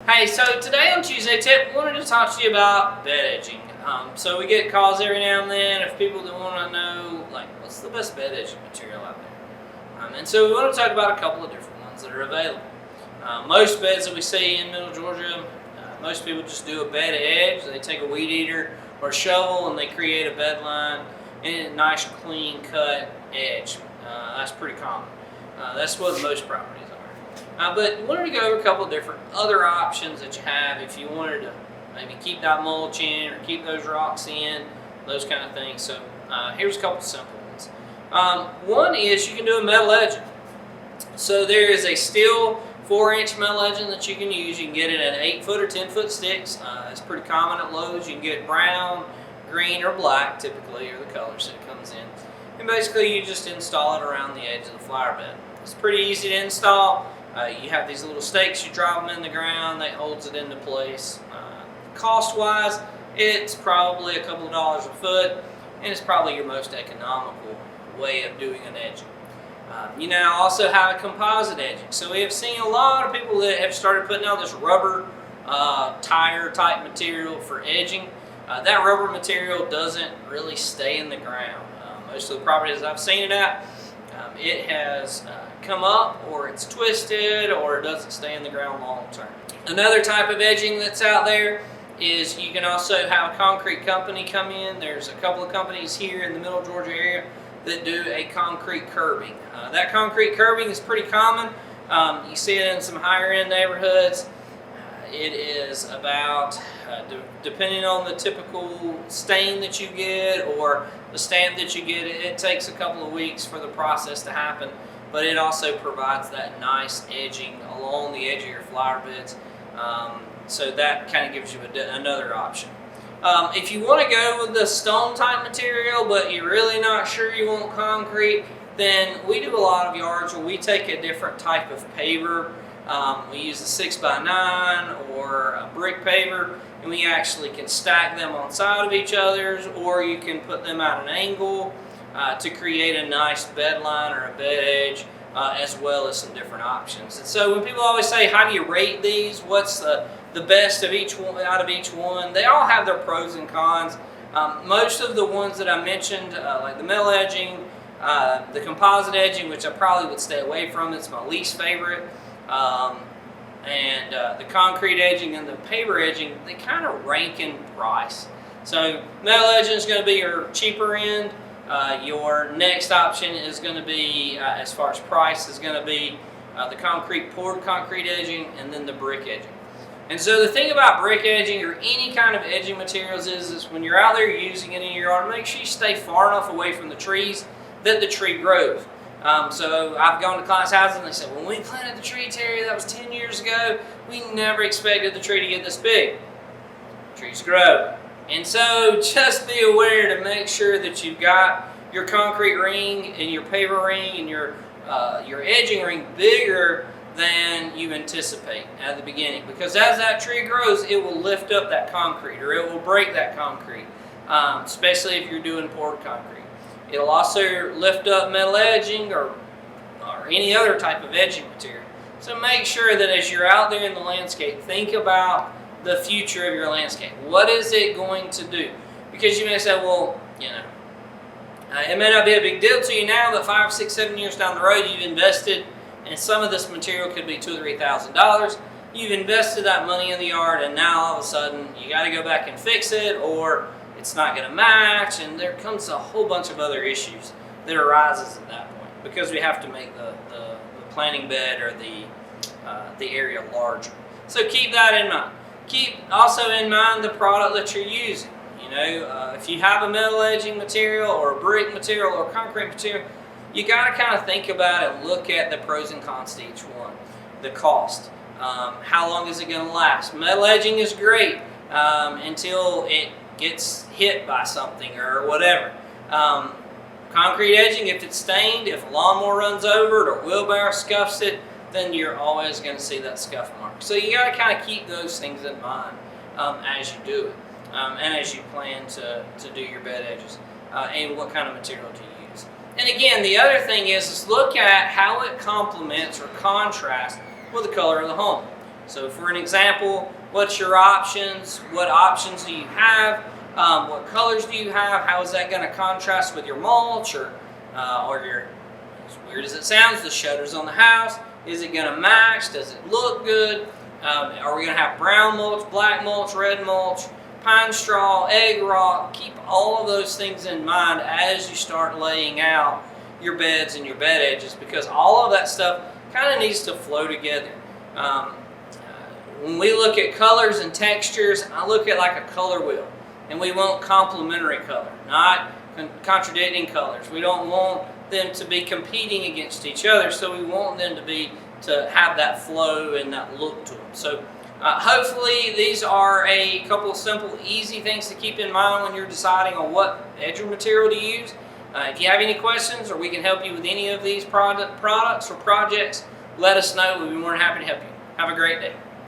Hey, so today on Tuesday Tip, I wanted to talk to you about bed edging. So we get calls every now and then of people that want to know, like, what's the best bed edging material out there? And so we want to talk about a couple of different ones that are available. Most beds that we see in Middle Georgia, most people just do a bed edge. They take a weed eater or a shovel and they create a bed line and a nice clean cut edge. That's pretty common. That's what most properties are. But I wanted to go over a couple of different other options that you have if you wanted to maybe keep that mulch in or keep those rocks in, those kind of things. So here's a couple of simple ones. One is you can do a metal edging. So there is a steel 4-inch metal edging that you can use. You can get it at 8-foot or 10-foot sticks. It's pretty common at Lowe's. You can get brown, green, or black typically, are the colors that it comes in. And basically you just install it around the edge of the flower bed. It's pretty easy to install. You have these little stakes, you drop them in the ground, that holds it into place. Cost-wise, it's probably a couple of dollars a foot, and it's probably your most economical way of doing an edging. You now also have a composite edging. So we have seen a lot of people that have started putting out this rubber tire type material for edging. That rubber material doesn't really stay in the ground. Most of the properties I've seen it at, it has come up, or it's twisted, or it doesn't stay in the ground long term. Another type of edging that's out there is you can also have a concrete company come in. There's a couple of companies here in the Middle Georgia area that do a concrete curbing. That concrete curbing is pretty common. You see it in some higher end neighborhoods. It is about, depending on the typical stain that you get or the stamp that you get, it takes a couple of weeks for the process to happen, but it also provides that nice edging along the edge of your flower beds. So that kind of gives you another option. If you want to go with the stone type material, but you're really not sure you want concrete, then we do a lot of yards where we take a different type of paver. We use a 6x9 or a brick paver, and we actually can stack them on side of each other's, or you can put them at an angle to create a nice bed line or a bed edge, as well as some different options. And so when people always say, how do you rate these? What's the best of each one, out of each one? They all have their pros and cons. Most of the ones that I mentioned, like the metal edging, the composite edging, which I probably would stay away from, it's my least favorite. The concrete edging and the paver edging, they kind of rank in price. So metal edging is going to be your cheaper end. Your next option is going to be, as far as price, is going to be the poured concrete edging, and then the brick edging. And so the thing about brick edging or any kind of edging materials is when you're out there using it in your yard, make sure you stay far enough away from the trees that the tree grows. So I've gone to clients' houses and they said, when we planted the tree, Terry, that was 10 years ago, we never expected the tree to get this big. Trees grow. And so just be aware to make sure that you've got your concrete ring and your paver ring and your edging ring bigger than you anticipate at the beginning. Because as that tree grows, it will lift up that concrete, or it will break that concrete, especially if you're doing poured concrete. It'll also lift up metal edging or any other type of edging material. So make sure that as you're out there in the landscape, think about the future of your landscape. What is it going to do? Because you may say, well, it may not be a big deal to you now, but 5, 6, 7 years down the road, you've invested, and some of this material could be $2,000 or $3,000. You've invested that money in the yard, and now all of a sudden you got to go back and fix it, or it's not going to match, and there comes a whole bunch of other issues that arises at that point because we have to make the planting bed or the area larger. So keep that in mind. Keep also in mind the product that you're using. If you have a metal edging material or a brick material or concrete material, you got to kind of think about it and look at the pros and cons to each one. The cost. How long is it going to last? Metal edging is great until it gets hit by something or whatever. Concrete edging, if it's stained, if a lawnmower runs over it or wheelbarrow scuffs it, then you're always going to see that scuff mark. So you got to kind of keep those things in mind as you do it, and as you plan to do your bed edges, and what kind of material to use. And again, the other thing is look at how it complements or contrasts with the color of the home. So for an example, what's your options? What options do you have? What colors do you have? How is that going to contrast with your mulch or your, as weird as it sounds, the shutters on the house? Is it going to match? Does it look good? Are we going to have brown mulch, black mulch, red mulch, pine straw, egg rock? Keep all of those things in mind as you start laying out your beds and your bed edges, because all of that stuff kind of needs to flow together. When we look at colors and textures, I look at like a color wheel, and we want complementary color, not contradicting colors. We don't want them to be competing against each other, so we want them to have that flow and that look to them. So hopefully these are a couple of simple, easy things to keep in mind when you're deciding on what edger material to use. If you have any questions or we can help you with any of these products or projects, let us know. We'll be more than happy to help you. Have a great day.